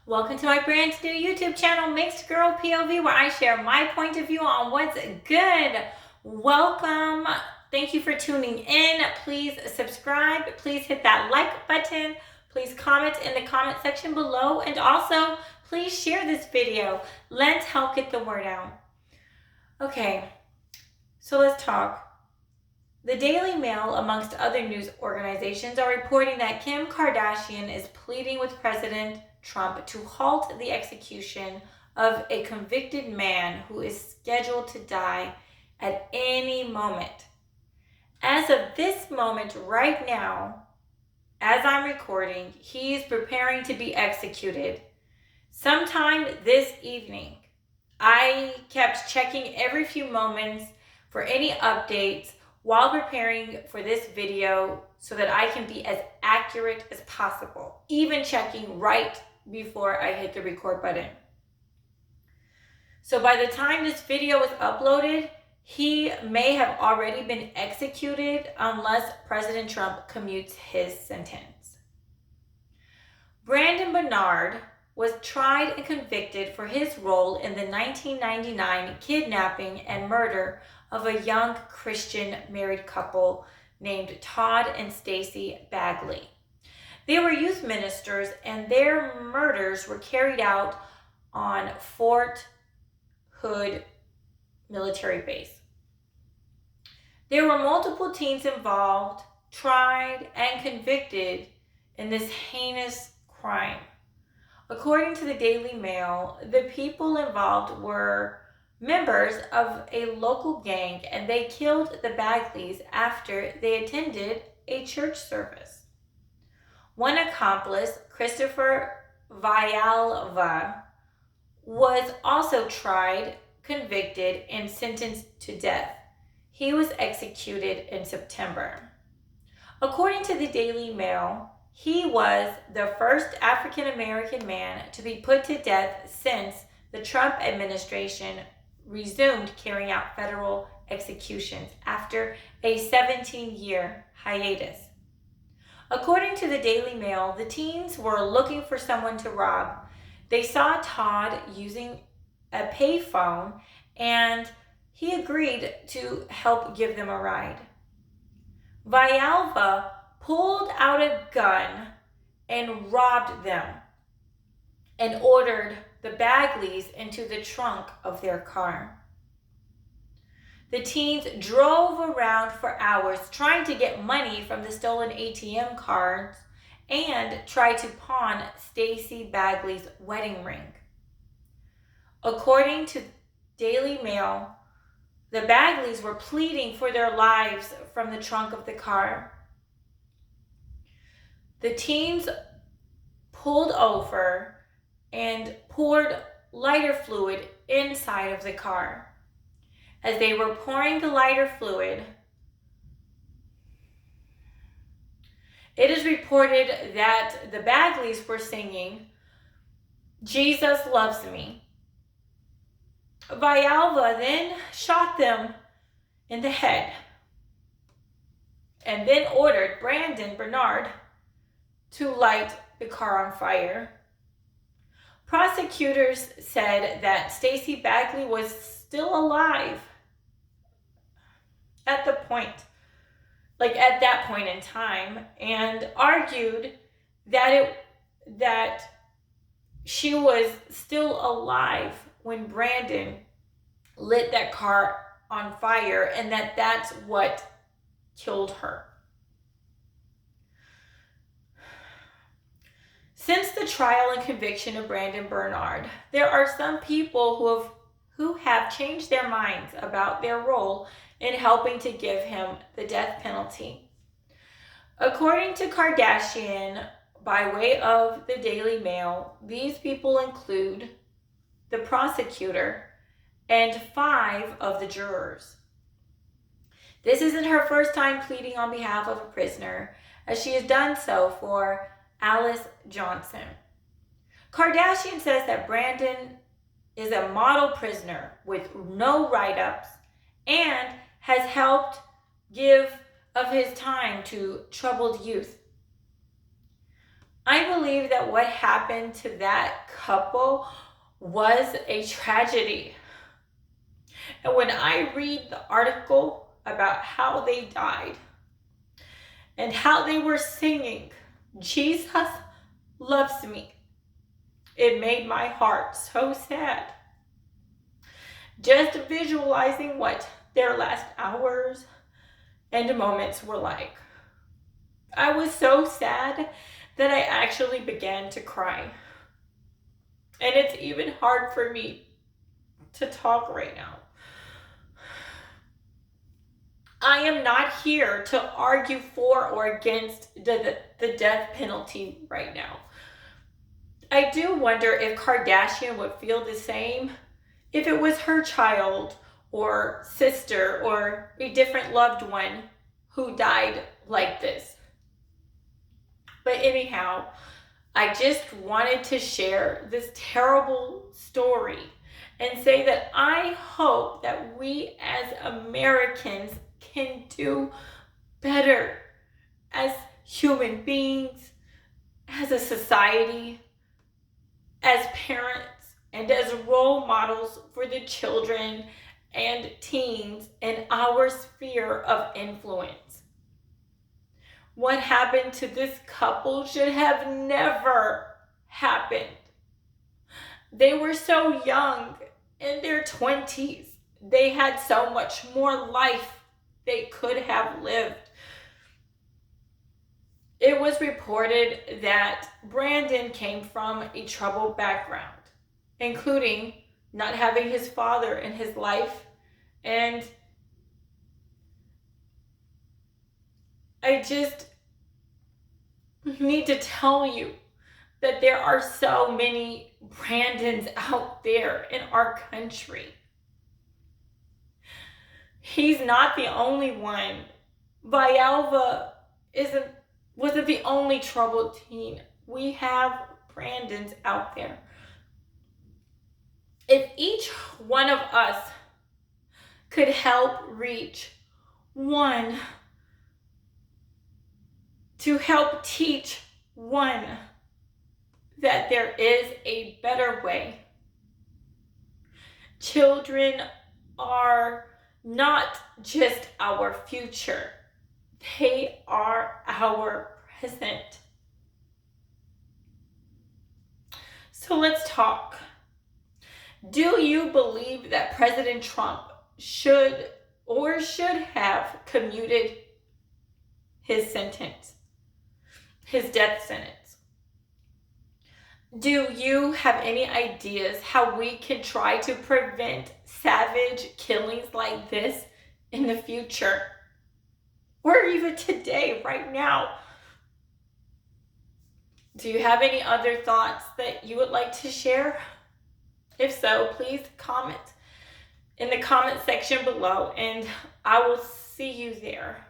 Welcome to my brand new YouTube channel, Mixed Girl POV, where I share my point of view on what's good. Welcome. Thank you for tuning in. Please subscribe. Please hit that like button. Please comment in the comment section below. And also, please share this video. Let's help get the word out. Okay, so let's talk. The Daily Mail, amongst other news organizations, are reporting that Kim Kardashian is pleading with President Trump to halt the execution of a convicted man who is scheduled to die at any moment. As of this moment right now, as I'm recording, he is preparing to be executed sometime this evening. I kept checking every few moments for any updates while preparing for this video so that I can be as accurate as possible, even checking right before I hit the record button. So by the time this video is uploaded, he may have already been executed unless President Trump commutes his sentence. Brandon Bernard was tried and convicted for his role in the 1999 kidnapping and murder of a young Christian married couple named Todd and Stacey Bagley. They were youth ministers, and their murders were carried out on Fort Hood military base. There were multiple teens involved, tried, and convicted in this heinous crime. According to the Daily Mail, the people involved were members of a local gang, and they killed the Bagleys after they attended a church service. One accomplice, Christopher Villalva, was also tried, convicted, and sentenced to death. He was executed in September. According to the Daily Mail, he was the first African American man to be put to death since the Trump administration resumed carrying out federal executions after a 17-year hiatus. According to the Daily Mail, the teens were looking for someone to rob. They saw Todd using a payphone, and he agreed to help give them a ride. Villalva pulled out a gun and robbed them and ordered the Bagleys into the trunk of their car. The teens drove around for hours trying to get money from the stolen ATM cards and tried to pawn Stacey Bagley's wedding ring. According to Daily Mail, the Bagleys were pleading for their lives from the trunk of the car. The teens pulled over and poured lighter fluid inside of the car. As they were pouring the lighter fluid, it is reported that the Bagleys were singing, "Jesus loves me." Villalva then shot them in the head and then ordered Brandon Bernard to light the car on fire. Prosecutors said that Stacey Bagley was still alive at that point in time, and argued that she was still alive when Brandon lit that car on fire, and that's what killed her. Since the trial and conviction of Brandon Bernard, there are some people who have changed their minds about their role in helping to give him the death penalty. According to Kardashian, by way of the Daily Mail, these people include the prosecutor and 5 of the jurors. This isn't her first time pleading on behalf of a prisoner, as she has done so for Alice Johnson. Kardashian says that Brandon is a model prisoner with no write-ups and has helped give of his time to troubled youth. I believe that what happened to that couple was a tragedy. And when I read the article about how they died and how they were singing, "Jesus loves me," it made my heart so sad. Just visualizing what their last hours and moments were like. I was so sad that I actually began to cry. And it's even hard for me to talk right now. I am not here to argue for or against the death penalty right now. I do wonder if Kardashian would feel the same if it was her child or sister or a different loved one who died like this. But anyhow, I just wanted to share this terrible story and say that I hope that we as Americans can do better as human beings, as a society, as parents, and as role models for the children and teens in our sphere of influence. What happened to this couple should have never happened. They were so young, in their 20s. They had so much more life they could have lived. It was reported that Brandon came from a troubled background, including not having his father in his life. And I just need to tell you that there are so many Brandons out there in our country. He's not the only one. Vialva wasn't the only troubled teen. We have Brandons out there. If each one of us could help reach one, to help teach one that there is a better way. Children are not just our future. They are our present. So let's talk. Do you believe that President Trump should have commuted his sentence, his death sentence? Do you have any ideas how we can try to prevent savage killings like this in the future? Or even today, right now? Do you have any other thoughts that you would like to share? If so, please comment in the comment section below, and I will see you there.